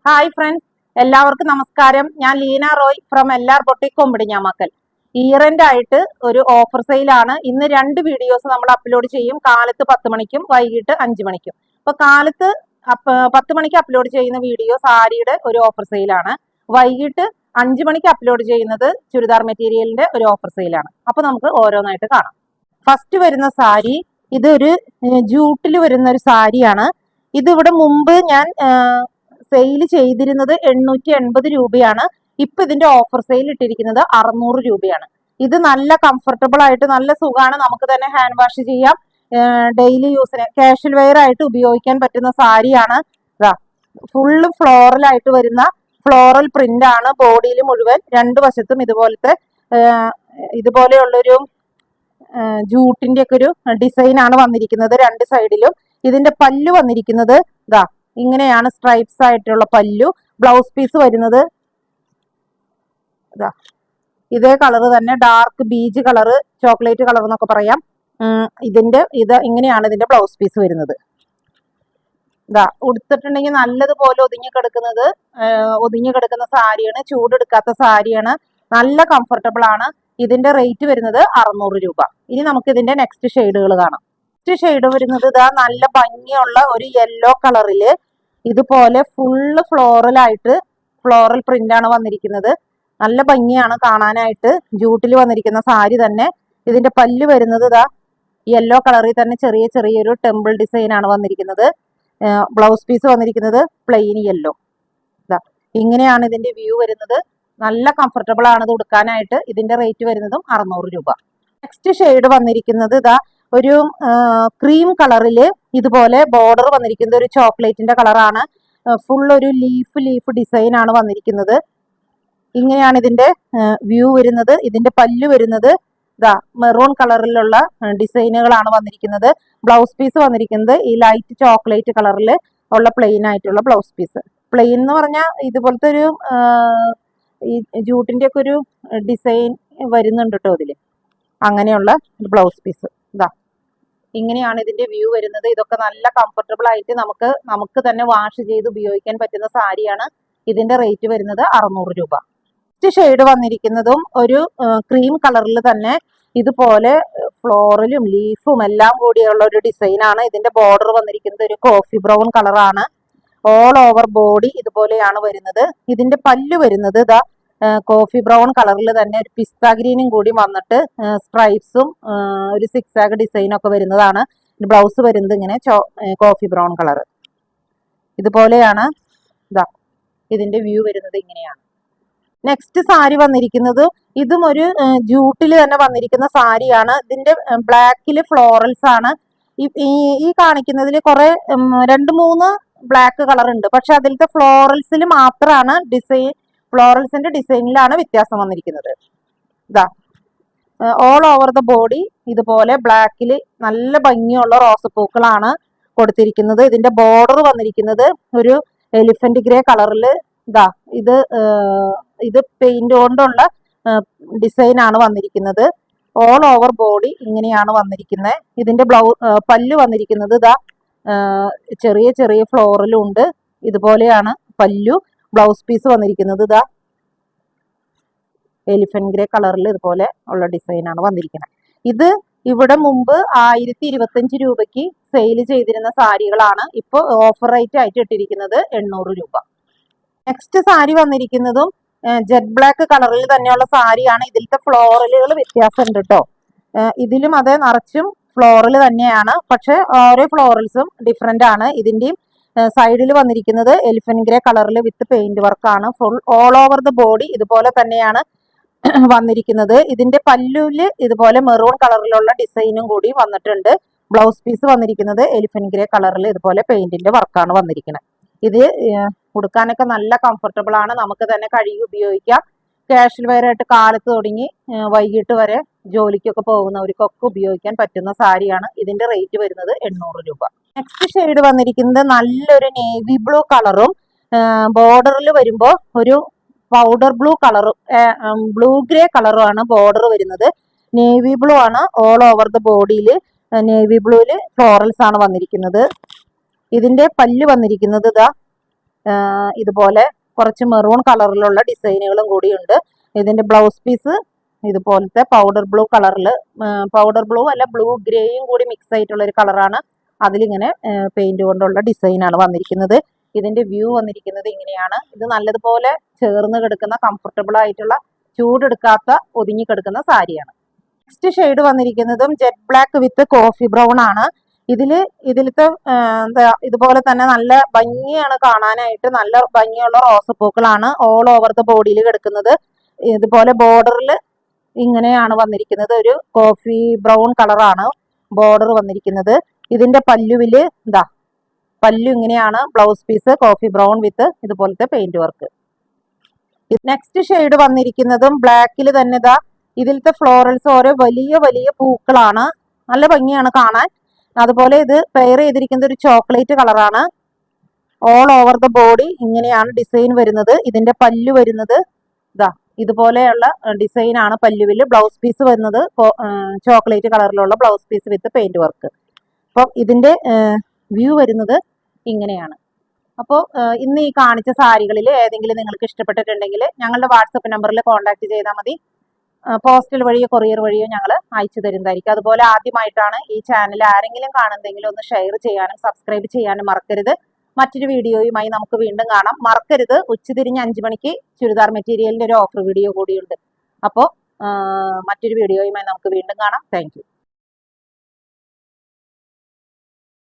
Hi friends, എല്ലാവർക്കും നമസ്കാരം. ഞാൻ Leena Roy from LR boutique Kombidinjamakkal. Year-end ആയിട്ട് ഒരു ഓഫർ സെയിലാണ്. ഇന്ന് 2 വീഡിയോസ് നമ്മൾ അപ്ലോഡ് ചെയ്യും. കാലത്ത് 10 മണിക്കും വൈകിട്ട് 5 മണിക്കും. അപ്പൊ കാലത്ത് 10 മണിക്ക് അപ്ലോഡ് ചെയ്യുന്ന വീഡിയോ സാരിയുടെ ഒരു ഓഫർ സെയിലാണ്. വൈകിട്ട് 5 മണിക്ക് അപ്ലോഡ് ചെയ്യുന്നത് ചുരിദാർ മെറ്റീരിയലിന്റെ ഒരു ഓഫർ സെയിലാണ്. അപ്പൊ നമുക്ക് ഓരോന്നായിട്ട് കാണാം. ഫസ്റ്റ് വരുന്ന സാരി ഇതൊരു ജൂട്ടിൽ വരുന്ന ഒരു സാരിയാണ്. ഇത് ഇവിടെ മുമ്പ് ഞാൻ സെയിൽ ചെയ്തിരുന്നത് 880 രൂപയാണ്. ഇപ്പൊ ഇതിന്റെ ഓഫർ സെയിൽ ഇട്ടിരിക്കുന്നത് 600 രൂപയാണ്. ഇത് നല്ല കംഫർട്ടബിൾ ആയിട്ട് നല്ല സുഖമാണ്. നമുക്ക് തന്നെ ഹാൻഡ് വാഷ് ചെയ്യാം. ഡെയിലി യൂസിന് കാഷ്വൽ വെയർ ആയിട്ട് ഉപയോഗിക്കാൻ പറ്റുന്ന സാരിയാണ്. ഫുള്ള് ഫ്ലോറൽ ആയിട്ട് വരുന്ന ഫ്ലോറൽ പ്രിന്റ് ആണ് ബോഡിയിൽ മുഴുവൻ. 2 വശത്തും ഇതുപോലെയുള്ളൊരു ജൂട്ടിന്റെ ഒക്കെ ഒരു ഡിസൈൻ ആണ് വന്നിരിക്കുന്നത് 2 സൈഡിലും. ഇതിന്റെ പല്ലു വന്നിരിക്കുന്നത് ഇങ്ങനെയാണ്, സ്ട്രൈപ്സ് ആയിട്ടുള്ള പല്ലു. ബ്ലൗസ് പീസ് വരുന്നത് ഇതേ കളർ തന്നെ, dark beige colour, chocolate colour എന്നൊക്കെ പറയാം. ഇങ്ങനെയാണ് ഇതിന്റെ ബ്ലൗസ് പീസ് വരുന്നത്. ഉടുത്തിട്ടുണ്ടെങ്കിൽ നല്ലതുപോലെ ഒതുങ്ങി കിടക്കുന്ന സാരിയാണ്. ചൂടെടുക്കാത്ത സാരിയാണ്. നല്ല കംഫർട്ടബിൾ ആണ്. ഇതിന്റെ റേറ്റ് വരുന്നത് 600 രൂപ. ഇനി നമുക്ക് ഇതിന്റെ നെക്സ്റ്റ് ഷെയ്ഡുകൾ കാണാം. നെക്സ്റ്റ് ഷെയ്ഡ് വരുന്നത് നല്ല ഭംഗിയുള്ള ഒരു യെല്ലോ കളറില് ഇതുപോലെ ഫുള്ള് ഫ്ലോറൽ പ്രിന്റ് ആണ് വന്നിരിക്കുന്നത്. നല്ല ഭംഗിയാണ് കാണാനായിട്ട്. ജൂട്ടിൽ വന്നിരിക്കുന്ന സാരി തന്നെ. ഇതിന്റെ പല്ല് വരുന്നത് യെല്ലോ കളറിൽ തന്നെ ചെറിയൊരു ടെമ്പിൾ ഡിസൈൻ ആണ് വന്നിരിക്കുന്നത്. ബ്ലൗസ് പീസ് വന്നിരിക്കുന്നത് പ്ലെയിൻ യെല്ലോ. ഇങ്ങനെയാണ് ഇതിന്റെ വ്യൂ വരുന്നത്. നല്ല കംഫർട്ടബിൾ ആണ് ഇത് ഉടുക്കാനായിട്ട്. ഇതിന്റെ റേറ്റ് വരുന്നതും 600 രൂപ. നെക്സ്റ്റ് ഷെയ്ഡ് വന്നിരിക്കുന്നത് ഒരു ക്രീം കളറില് ഇതുപോലെ ബോർഡർ വന്നിരിക്കുന്നത് ഒരു ചോക്ലേറ്റിന്റെ കളറാണ്. ഫുൾ ഒരു ലീഫ് ഡിസൈൻ ആണ് വന്നിരിക്കുന്നത്. ഇങ്ങനെയാണ് ഇതിന്റെ വ്യൂ വരുന്നത്. ഇതിന്റെ പല്ല് വരുന്നത് മെറൂൺ കളറിലുള്ള ഡിസൈനുകളാണ് വന്നിരിക്കുന്നത്. ബ്ലൗസ് പീസ് വന്നിരിക്കുന്നത് ഈ ലൈറ്റ് ചോക്ലേറ്റ് കളറിൽ ഉള്ള പ്ലെയിൻ ആയിട്ടുള്ള ബ്ലൗസ് പീസ്. പ്ലെയിൻ എന്ന് പറഞ്ഞാൽ ഇതുപോലത്തെ ഒരു ഈ ജൂട്ടിന്റെ ഒക്കെ ഒരു ഡിസൈൻ വരുന്നുണ്ട് കേട്ടോ ഇതില്. അങ്ങനെയുള്ള ബ്ലൗസ് പീസ് ഇങ്ങനെയാണ് ഇതിന്റെ വ്യൂ വരുന്നത്. ഇതൊക്കെ നല്ല കംഫർട്ടബിൾ ആയിട്ട് നമുക്ക് തന്നെ വാഷ് ചെയ്ത് ഉപയോഗിക്കാൻ പറ്റുന്ന സാരിയാണ്. ഇതിന്റെ റേറ്റ് വരുന്നത് 600 രൂപ. നെക്സ്റ്റ് ഷെയ്ഡ് വന്നിരിക്കുന്നതും ഒരു ക്രീം കളറിൽ തന്നെ ഇതുപോലെ ഫ്ലോറലും ലീഫും എല്ലാം കൂടിയുള്ള ഒരു ഡിസൈൻ ആണ്. ഇതിന്റെ ബോർഡർ വന്നിരിക്കുന്നത് ഒരു കോഫി ബ്രൗൺ കളറാണ്. ഓൾ ഓവർ ബോഡി ഇതുപോലെയാണ് വരുന്നത്. ഇതിന്റെ പല്ല് വരുന്നത് കോഫി ബ്രൗൺ കളറിൽ തന്നെ ഒരു പിസ്ത ഗ്രീനും കൂടി വന്നിട്ട് സ്ട്രൈപ്സും ഒരു സിക്സാഗ് ഡിസൈനും ഒക്കെ വരുന്നതാണ്. ബ്ലൗസ് വരുന്നത് ഇങ്ങനെ കോഫി ബ്രൗൺ കളർ. ഇതുപോലെയാണ് ഇതിന്റെ വ്യൂ വരുന്നത്. ഇങ്ങനെയാണ്. നെക്സ്റ്റ് സാരി വന്നിരിക്കുന്നത് ഇതും ഒരു ജൂട്ടിൽ തന്നെ വന്നിരിക്കുന്ന സാരിയാണ്. ഇതിന്റെ ബ്ലാക്കില് ഫ്ലോറൽസ് ആണ്. ഈ കാണിക്കുന്നതിൽ കുറെ 2-3 ബ്ലാക്ക് കളർ ഉണ്ട്. പക്ഷെ അതിലത്തെ ഫ്ലോറൽസിൽ മാത്രമാണ് ഫ്ലോറൽസിന്റെ ഡിസൈനിലാണ് വ്യത്യാസം വന്നിരിക്കുന്നത്. ഓൾ ഓവർ ദ ബോഡി ഇതുപോലെ ബ്ലാക്കില് നല്ല ഭംഗിയുള്ള റോസപ്പൂക്കളാണ് കൊടുത്തിരിക്കുന്നത്. ഇതിന്റെ ബോർഡർ വന്നിരിക്കുന്നത് ഒരു എലിഫന്റ് ഗ്രേ കളറില് ഇത് പെയിന്റ് കൊണ്ടുള്ള ഡിസൈൻ ആണ് വന്നിരിക്കുന്നത്. ഓൾ ഓവർ ബോഡി ഇങ്ങനെയാണ് വന്നിരിക്കുന്നത്. ഇതിന്റെ പല്ല് വന്നിരിക്കുന്നത് ചെറിയ ഫ്ലോറലും ഉണ്ട്. ഇതുപോലെയാണ് പല്ലു. ബ്ലൗസ് പീസ് വന്നിരിക്കുന്നത് എലിഫന്റ് ഗ്രേ കളറിൽ ഇതുപോലെ ഉള്ള ഡിസൈൻ ആണ് വന്നിരിക്കുന്നത്. ഇത് ഇവിടെ മുമ്പ് 1025 രൂപയ്ക്ക് സെയിൽ ചെയ്തിരുന്ന സാരികളാണ്. ഇപ്പോൾ ഓഫർ റേറ്റ് ആയിട്ട് ഇട്ടിരിക്കുന്നത് 800 രൂപ. നെക്സ്റ്റ് സാരി വന്നിരിക്കുന്നതും ജെറ്റ് ബ്ലാക്ക് കളറിൽ തന്നെയുള്ള സാരിയാണ്. ഇതിലത്തെ ഫ്ലോറലുകൾ വ്യത്യാസമുണ്ട് കേട്ടോ. ഇതിലും അതേ നിറച്ചും ഫ്ലോറൽ തന്നെയാണ്. പക്ഷെ ഓരോ ഫ്ലോറൽസും ഡിഫറെന്റ് ആണ്. ഇതിന്റെയും സൈഡിൽ വന്നിരിക്കുന്നത് എലിഫന്റ് ഗ്രേ കളറിൽ വിത്ത് പെയിന്റ് വർക്കാണ്. Full all over the body ഇതുപോലെ തന്നെയാണ് വന്നിരിക്കുന്നത്. ഇതിന്റെ പല്ലുവില് ഇതുപോലെ മെറൂൺ കളറിലുള്ള ഡിസൈനും കൂടി വന്നിട്ടുണ്ട്. ബ്ലൗസ് പീസ് വന്നിരിക്കുന്നത് എലിഫന്റ് ഗ്രേ കളറിൽ ഇതുപോലെ പെയിന്റിന്റെ വർക്കാണ് വന്നിരിക്കുന്നത്. ഇത് ഉടുക്കാനൊക്കെ നല്ല കംഫർട്ടബിൾ ആണ്. നമുക്ക് തന്നെ കഴുകി ഉപയോഗിക്കാം. കാഷ്വൽ വെയർ ആയിട്ട് കാലത്ത് തുടങ്ങി വൈകിട്ട് വരെ ജോലിക്കൊക്കെ പോകുന്നവർക്കൊക്കെ ഉപയോഗിക്കാൻ പറ്റുന്ന സാരിയാണ്. ഇതിന്റെ റേറ്റ് വരുന്നത് 800 രൂപ. നെക്സ്റ്റ് ഷെയ്ഡ് വന്നിരിക്കുന്നത് നല്ലൊരു നേവി ബ്ലൂ കളറും ബോർഡറിൽ വരുമ്പോൾ ഒരു പൗഡർ ബ്ലൂ കളറും ബ്ലൂ ഗ്രേ കളറുമാണ് ബോർഡർ വരുന്നത്. നേവി ബ്ലൂ ആണ്. ഓൾ ഓവർ ദ ബോഡിയിൽ നേവി ബ്ലൂവില് ഫ്ലോറൽസ് ആണ് വന്നിരിക്കുന്നത്. ഇതിന്റെ പല്ല് വന്നിരിക്കുന്നത് ഇതുപോലെ കുറച്ച് മെറൂൺ കളറിലുള്ള ഡിസൈനുകളും കൂടിയുണ്ട്. ഇതിന്റെ ബ്ലൗസ് പീസ് ഇതുപോലത്തെ പൗഡർ ബ്ലൂ കളറിൽ, പൗഡർ ബ്ലൂ അല്ല ബ്ലൂ ഗ്രേയും കൂടി മിക്സ് ആയിട്ടുള്ള ഒരു കളറാണ്. അതിലിങ്ങനെ പെയിന്റ് കൊണ്ടുള്ള ഡിസൈനാണ് വന്നിരിക്കുന്നത്. ഇതിന്റെ വ്യൂ വന്നിരിക്കുന്നത് ഇങ്ങനെയാണ്. ഇത് നല്ലതുപോലെ ചേർന്ന് കിടക്കുന്ന കംഫർട്ടബിൾ ആയിട്ടുള്ള ചൂടെടുക്കാത്ത ഒതുങ്ങി കിടക്കുന്ന സാരിയാണ്. നെക്സ്റ്റ് ഷെയ്ഡ് വന്നിരിക്കുന്നതും jet black with coffee brown ആണ്. ഇതിലത്തെ ഇതുപോലെ തന്നെ നല്ല ഭംഗിയാണ് കാണാനായിട്ട്. നല്ല ഭംഗിയുള്ള റോസപ്പൂക്കളാണ് ഓൾ ഓവർ ദ ബോഡിയിൽ കിടക്കുന്നത്. ഇതുപോലെ ബോർഡറിൽ ഇങ്ങനെയാണ് വന്നിരിക്കുന്നത്. ഒരു കോഫി ബ്രൗൺ കളറാണ് ബോർഡർ വന്നിരിക്കുന്നത്. ഇതിന്റെ പല്ലുവില് പല്ലു ഇങ്ങനെയാണ്. Blouse piece coffee brown with ഇതുപോലത്തെ പെയിന്റ് വർക്ക്. നെക്സ്റ്റ് ഷെയ്ഡ് വന്നിരിക്കുന്നതും ബ്ലാക്കിൽ തന്നെ ഇതിലത്തെ ഫ്ലോറൽസ് ഓരോ വലിയ വലിയ പൂക്കളാണ്. നല്ല ഭംഗിയാണ് കാണാൻ. അതുപോലെ ഇത് പെയർ ചെയ്തിരിക്കുന്നത് ഒരു ചോക്ലേറ്റ് കളറാണ്. ഓൾ ഓവർ ദ ബോഡി ഇങ്ങനെയാണ് ഡിസൈൻ വരുന്നത്. ഇതിന്റെ പല്ലു വരുന്നത് ഇതുപോലെയുള്ള ഡിസൈൻ ആണ് പല്ലുവിൽ. ബ്ലൗസ് പീസ് വരുന്നത് ചോക്ലേറ്റ് കളറിലുള്ള ബ്ലൗസ് പീസ് വിത്ത് പെയിന്റ് വർക്ക്. അപ്പം ഇതിന്റെ വ്യൂ വരുന്നത് ഇങ്ങനെയാണ്. അപ്പോൾ ഇന്ന് ഈ കാണിച്ച സാരികളിൽ ഏതെങ്കിലും നിങ്ങൾക്ക് ഇഷ്ടപ്പെട്ടിട്ടുണ്ടെങ്കിൽ ഞങ്ങളുടെ വാട്സപ്പ് നമ്പറിൽ കോൺടാക്ട് ചെയ്താൽ മതി. പോസ്റ്റൽ വഴിയോ കൊറിയർ വഴിയോ ഞങ്ങൾ അയച്ചു തരുന്നതായിരിക്കും. അതുപോലെ ആദ്യമായിട്ടാണ് ഈ ചാനൽ ആരെങ്കിലും കാണുന്നെങ്കിൽ ഒന്ന് ഷെയർ ചെയ്യാനും സബ്സ്ക്രൈബ് ചെയ്യാനും മറക്കരുത്. മറ്റൊരു വീഡിയോയുമായി നമുക്ക് വീണ്ടും കാണാം. മറക്കരുത്, ഉച്ചതിരിഞ്ഞ് 5 മണിക്ക് ചുരിദാർ മെറ്റീരിയലിന്റെ ഒരു ഓഫർ വീഡിയോ കൂടിയുണ്ട്. അപ്പോൾ മറ്റൊരു വീഡിയോയുമായി നമുക്ക് വീണ്ടും കാണാം. Thank you.